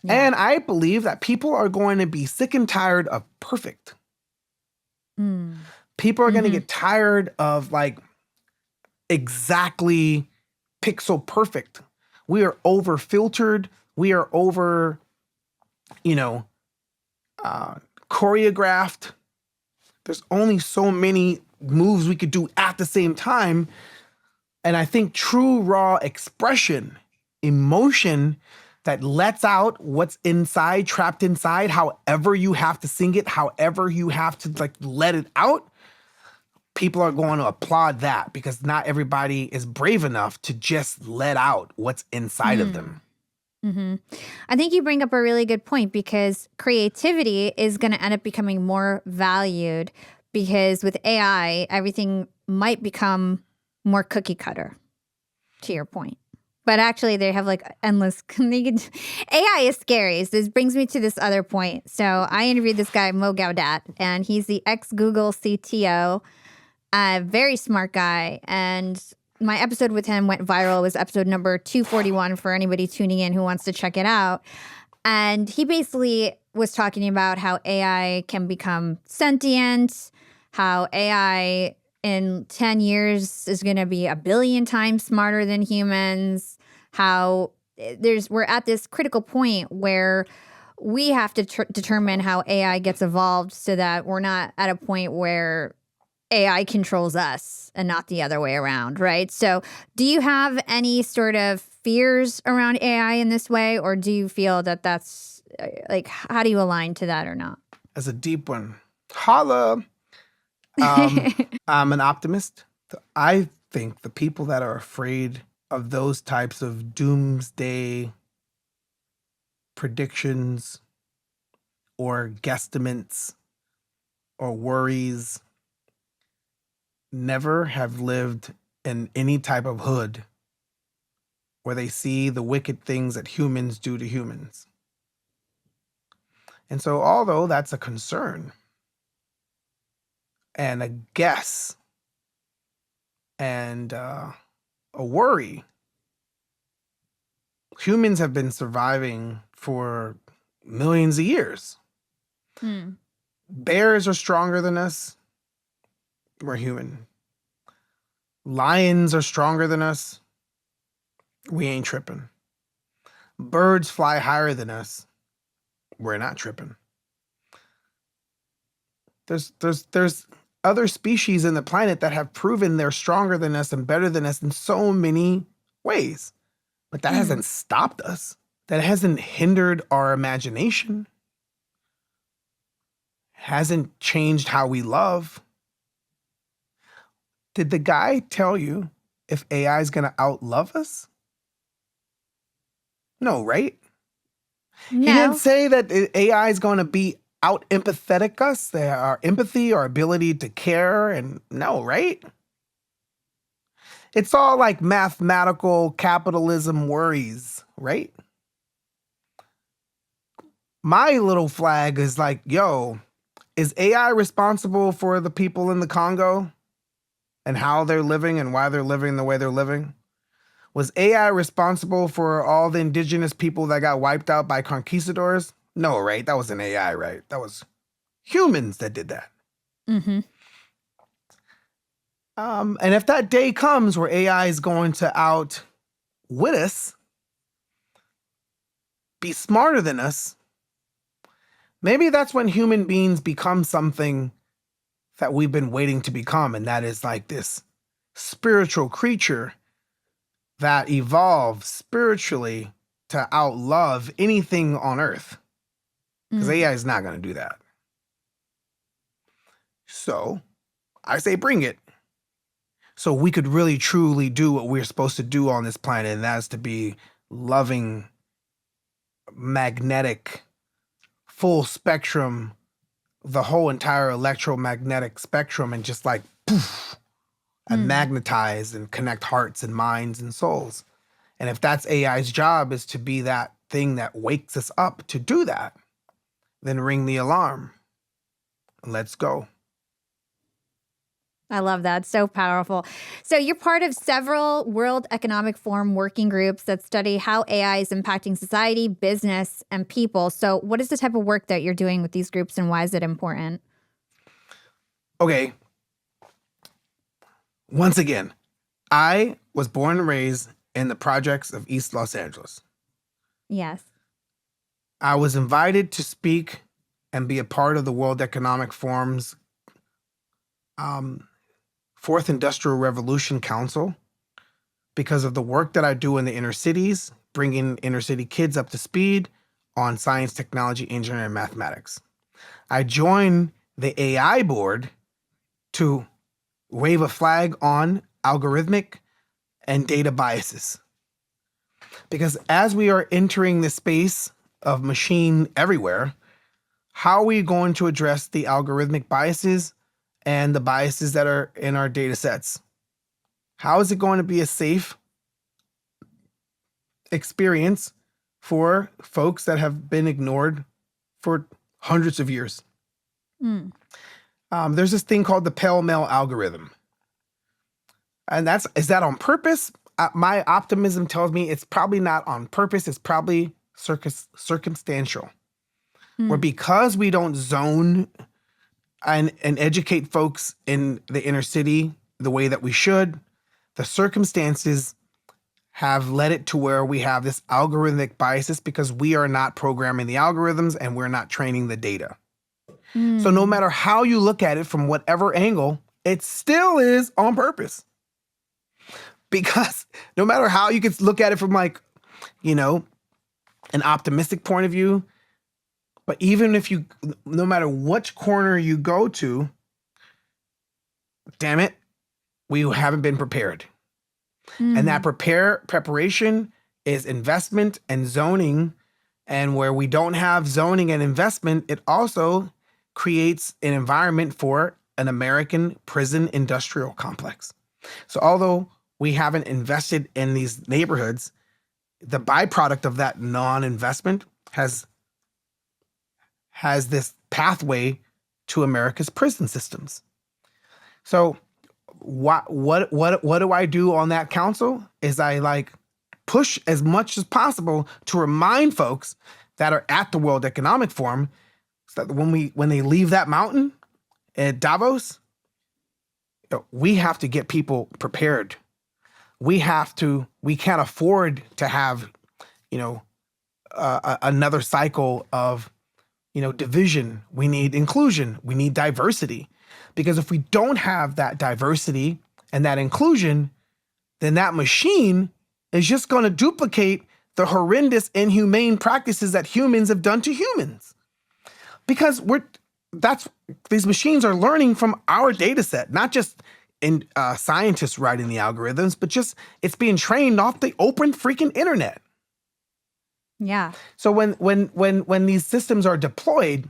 Yeah. And I believe that people are going to be sick and tired of perfect. People are going to get tired of exactly pixel perfect. We are over filtered. We are over, choreographed. There's only so many moves we could do at the same time. And I think true raw expression, emotion that lets out what's inside, trapped inside, however you have to sing it, however you have to let it out, people are going to applaud that because not everybody is brave enough to just let out what's inside of them. I think you bring up a really good point because creativity is going to end up becoming more valued because with AI, everything might become more cookie cutter, to your point. But actually, they have endless. AI is scary. So this brings me to this other point. So I interviewed this guy, Mo Gaudat, and he's the ex-Google CTO, a very smart guy. And my episode with him went viral. It was episode number 241 for anybody tuning in who wants to check it out. And he basically was talking about how AI can become sentient, how AI in 10 years is going to be 1 billion times smarter than humans, how we're at this critical point where we have to determine how AI gets evolved so that we're not at a point where AI controls us and not the other way around, right? So do you have any sort of fears around AI in this way, or do you feel that that's like, how do you align to that or not? That's a deep one. Holla. I'm an optimist. I think the people that are afraid of those types of doomsday predictions or guesstimates or worries never have lived in any type of hood where they see the wicked things that humans do to humans. And so, although that's a concern and a guess and a worry, humans have been surviving for millions of years. Bears are stronger than us. We're human. Lions are stronger than us. We ain't tripping. Birds fly higher than us. We're not tripping. There's other species in the planet that have proven they're stronger than us and better than us in so many ways. But that hasn't stopped us. That hasn't hindered our imagination. Hasn't changed how we love. Did the guy tell you if AI is going to outlove us? No, right? No. He didn't say that AI is going to be out empathetic us, our empathy, our ability to care, and no, right? It's all like mathematical capitalism worries, right? My little flag is like, yo, is AI responsible for the people in the Congo and how they're living and why they're living the way they're living? Was AI responsible for all the indigenous people that got wiped out by conquistadors? No, right? That wasn't AI, right? That was humans that did that. Mm-hmm. And if that day comes where AI is going to outwit us, be smarter than us, maybe that's when human beings become something that we've been waiting to become, and that is like this spiritual creature that evolves spiritually to outlove anything on earth. Because AI is not going to do that. So I say bring it. So we could really truly do what we're supposed to do on this planet, and that's to be loving, magnetic, full spectrum, the whole entire electromagnetic spectrum, and just like poof, and magnetize and connect hearts and minds and souls. And if that's AI's job, is to be that thing that wakes us up to do that, then ring the alarm. Let's go. I love that. So powerful. So you're part of several World Economic Forum working groups that study how AI is impacting society, business, and people. So what is the type of work that you're doing with these groups, and why is it important? Okay. Once again, I was born and raised in the projects of East Los Angeles. Yes. I was invited to speak and be a part of the World Economic Forum's Fourth Industrial Revolution Council because of the work that I do in the inner cities, bringing inner city kids up to speed on science, technology, engineering, and mathematics. I joined the AI board to wave a flag on algorithmic and data biases. Because as we are entering the space of machine everywhere, how are we going to address the algorithmic biases and the biases that are in our data sets? How is it going to be a safe experience for folks that have been ignored for hundreds of years? There's this thing called the pell-mell algorithm. And is that on purpose? My optimism tells me it's probably not on purpose. It's probably circumstantial. Where because we don't zone and educate folks in the inner city the way that we should, the circumstances have led it to where we have this algorithmic biases because we are not programming the algorithms and we're not training the data. So no matter how you look at it from whatever angle, it still is on purpose. Because no matter how you could look at it from like, you know, an optimistic point of view, but even if you, no matter which corner you go to, damn it, we haven't been prepared. And that preparation is investment and zoning. And where we don't have zoning and investment, it also creates an environment for an American prison industrial complex. So although we haven't invested in these neighborhoods, the byproduct of that non-investment has this pathway to America's prison systems. So what do I do on that council is I like push as much as possible to remind folks that are at the World Economic Forum so that when they leave that mountain at Davos, we have to get people prepared. We can't afford to have, another cycle of, division. We need inclusion. We need diversity. Because if we don't have that diversity and that inclusion, then that machine is just going to duplicate the horrendous, inhumane practices that humans have done to humans. Because these machines are learning from our data set, not just in scientists writing the algorithms, but just it's being trained off the open freaking internet. Yeah. So when these systems are deployed,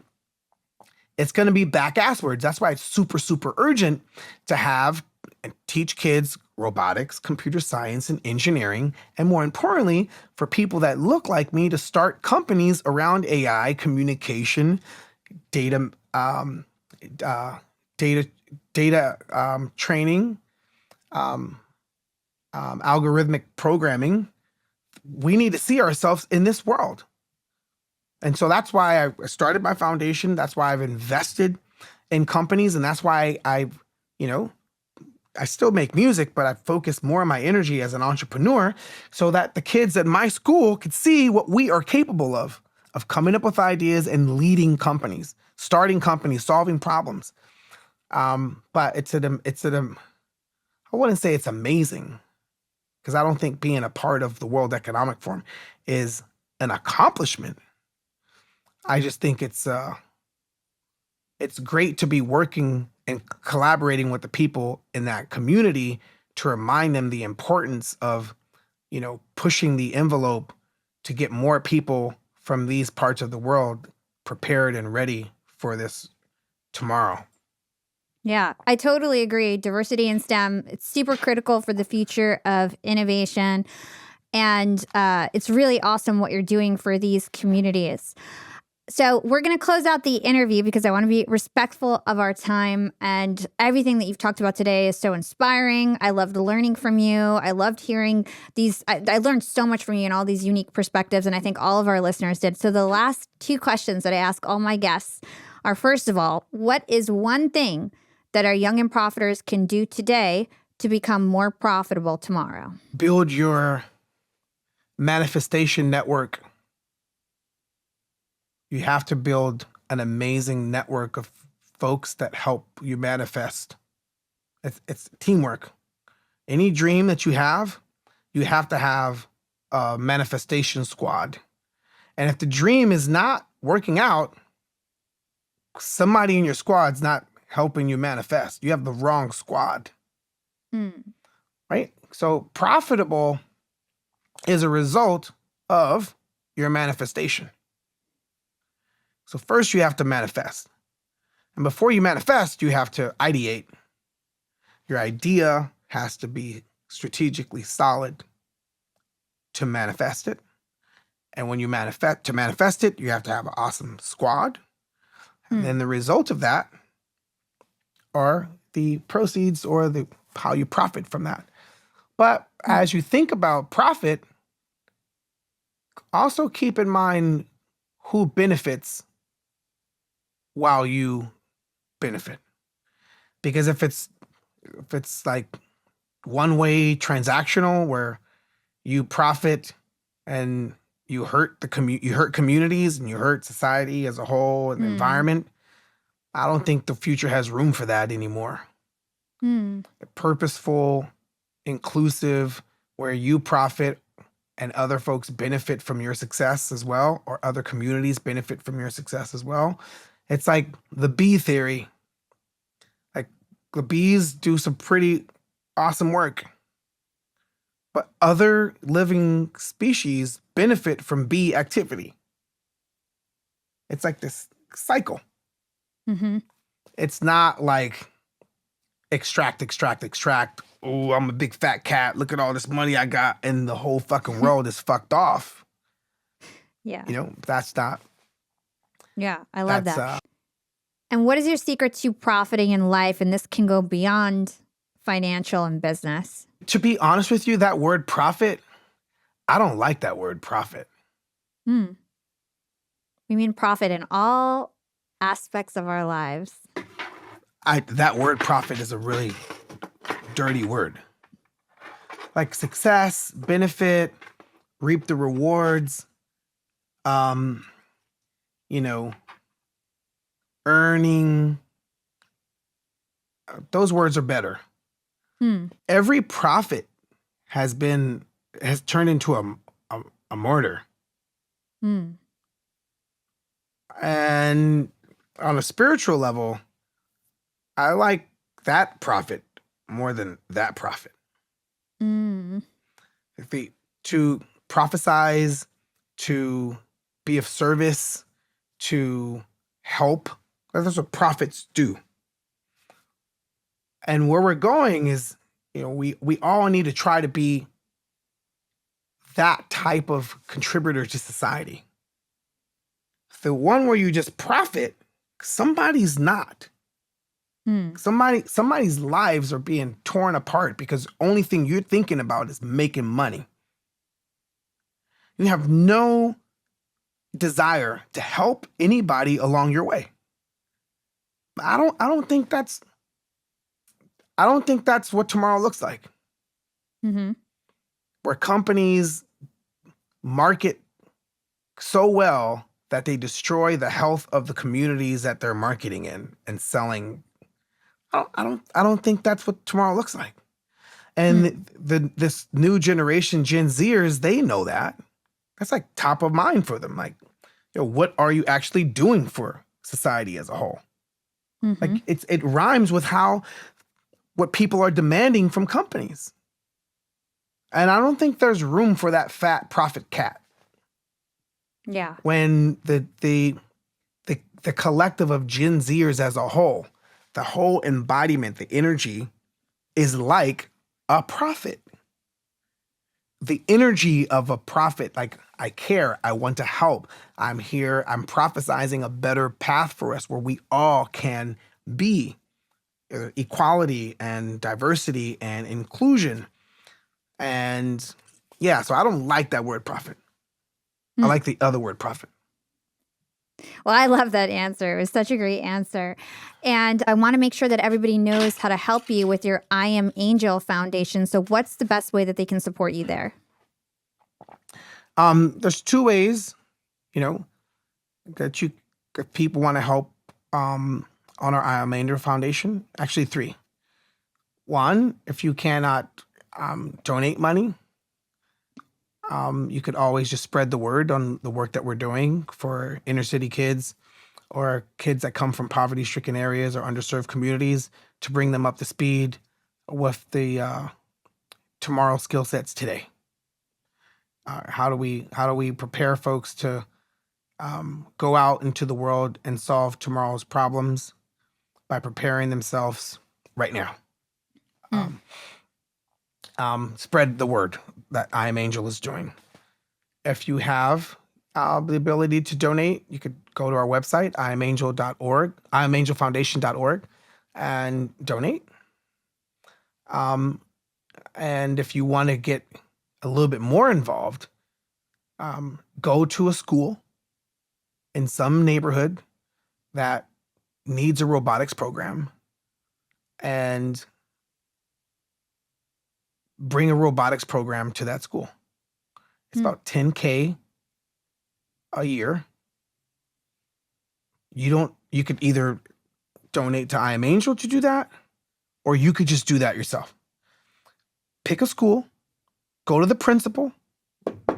it's going to be back-asswards. That's why it's super, super urgent to have and teach kids robotics, computer science, and engineering, and more importantly, for people that look like me to start companies around AI, communication, data training, algorithmic programming. We need to see ourselves in this world. And so that's why I started my foundation. That's why I've invested in companies. And that's why I still make music, but I focus more of my energy as an entrepreneur so that the kids at my school could see what we are capable of coming up with ideas and leading companies, starting companies, solving problems. But I wouldn't say it's amazing because I don't think being a part of the World Economic Forum is an accomplishment. I just think it's great to be working and collaborating with the people in that community to remind them the importance of, pushing the envelope to get more people from these parts of the world prepared and ready for this tomorrow. Yeah, I totally agree. Diversity in STEM, it's super critical for the future of innovation. And it's really awesome what you're doing for these communities. So we're going to close out the interview because I want to be respectful of our time, and everything that you've talked about today is so inspiring. I loved learning from you. I loved hearing these. I learned so much from you and all these unique perspectives, and I think all of our listeners did. So the last two questions that I ask all my guests are, first of all, what is one thing that our young and profiters can do today to become more profitable tomorrow? Build your manifestation network. You have to build an amazing network of folks that help you manifest. It's teamwork. Any dream that you have to have a manifestation squad. And if the dream is not working out, somebody in your squad's not helping you manifest. You have the wrong squad. Right? So profitable is a result of your manifestation. So first you have to manifest. And before you manifest, you have to ideate. Your idea has to be strategically solid to manifest it. And when you manifest it, you have to have an awesome squad. And then the result of that are the proceeds or how you profit from that. But as you think about profit, also keep in mind who benefits while you benefit. Because if it's like one-way transactional where you profit and you hurt you hurt communities and you hurt society as a whole and the environment, I don't think the future has room for that anymore. Purposeful, inclusive, where you profit and other folks benefit from your success as well, or other communities benefit from your success as well. It's like the bee theory. Like the bees do some pretty awesome work, but other living species benefit from bee activity. It's like this cycle. It's not like extract. Oh, I'm a big fat cat. Look at all this money I got, and the whole fucking world is fucked off. Yeah. That's not. Yeah, I love that. And what is your secret to profiting in life? And this can go beyond financial and business. To be honest with you, that word profit, I don't like that word profit. We mean profit in all aspects of our lives. That word profit is a really dirty word. Like success, benefit, reap the rewards, earning. Those words are better. Every profit has turned into a murder. And on a spiritual level, I like that profit more than that profit. To prophesize, to be of service, to help. That's what prophets do. And where we're going is, we all need to try to be that type of contributor to society. The one where you just profit, somebody's not. Somebody's lives are being torn apart because the only thing you're thinking about is making money. You have no desire to help anybody along your way. I don't think that's what tomorrow looks like. Where companies market so well that they destroy the health of the communities that they're marketing in and selling. I don't think that's what tomorrow looks like. And this new generation, Gen Zers, they know that. That's like top of mind for them. Like, what are you actually doing for society as a whole? Like it rhymes with what people are demanding from companies. And I don't think there's room for that fat profit cat. Yeah. When the collective of Gen Zers as a whole, the whole embodiment, the energy is like a prophet. The energy of a prophet, like, I care, I want to help, I'm here, I'm prophesizing a better path for us where we all can be. Equality and diversity and inclusion. And yeah, so I don't like that word prophet. I like the other word prophet. Well, I love that answer. It was such a great answer. And I want to make sure that everybody knows how to help you with your I Am Angel Foundation. So what's the best way that they can support you there? There's two ways, that if people want to help on our I Am Angel Foundation. Actually, three. One, if you cannot donate money, you could always just spread the word on the work that we're doing for inner city kids or kids that come from poverty-stricken areas or underserved communities to bring them up to speed with the tomorrow skill sets today. How do we prepare folks to go out into the world and solve tomorrow's problems by preparing themselves right now? Spread the word that I Am Angel is doing. If you have the ability to donate, you could go to our website, iamangel.org, iamangelfoundation.org, and donate. And if you want to get a little bit more involved, go to a school in some neighborhood that needs a robotics program and bring a robotics program to that school. It's about $10K a year. You could either donate to I Am Angel to do that, or you could just do that yourself. Pick a school, go to the principal,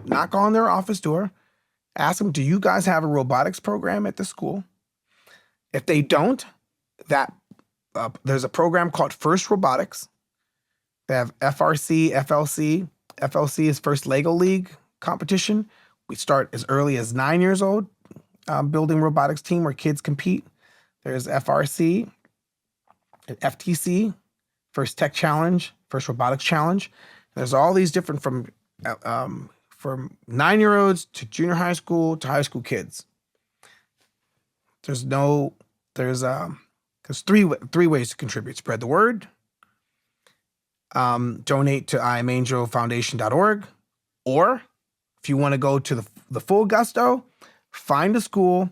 knock on their office door, ask them, do you guys have a robotics program at the school? If they don't, there's a program called First Robotics. They have FRC, FLC. FLC is First Lego League competition. We start as early as 9 years old, building robotics team where kids compete. There's FRC, FTC, First Tech Challenge, First Robotics Challenge. There's all these different from 9-year-olds to junior high school to high school kids. There's three ways to contribute. Spread the word, donate to iamangelfoundation.org, or if you want to go to the full gusto, find a school,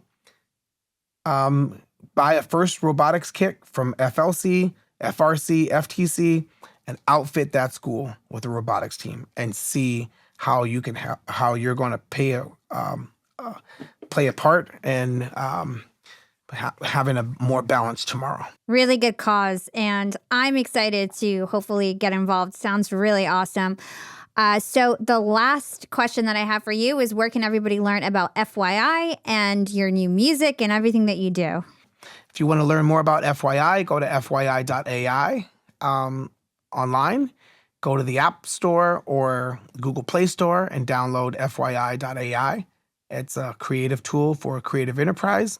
buy a First Robotics kit from FLC, FRC, FTC, and outfit that school with a robotics team and see how you can how you're going to play a part in having a more balanced tomorrow. Really good cause, and I'm excited to hopefully get involved. Sounds really awesome. So the last question that I have for you is, where can everybody learn about FYI and your new music and everything that you do? If you want to learn more about FYI, go to FYI.ai online. Go to the App Store or Google Play Store and download FYI.ai. It's a creative tool for a creative enterprise,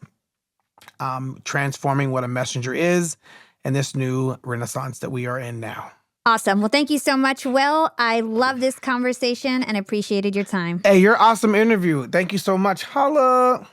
transforming what a messenger is in this new renaissance that we are in now. Awesome. Well, thank you so much, Will. I love this conversation and appreciated your time. Hey, your awesome interview. Thank you so much. Holla.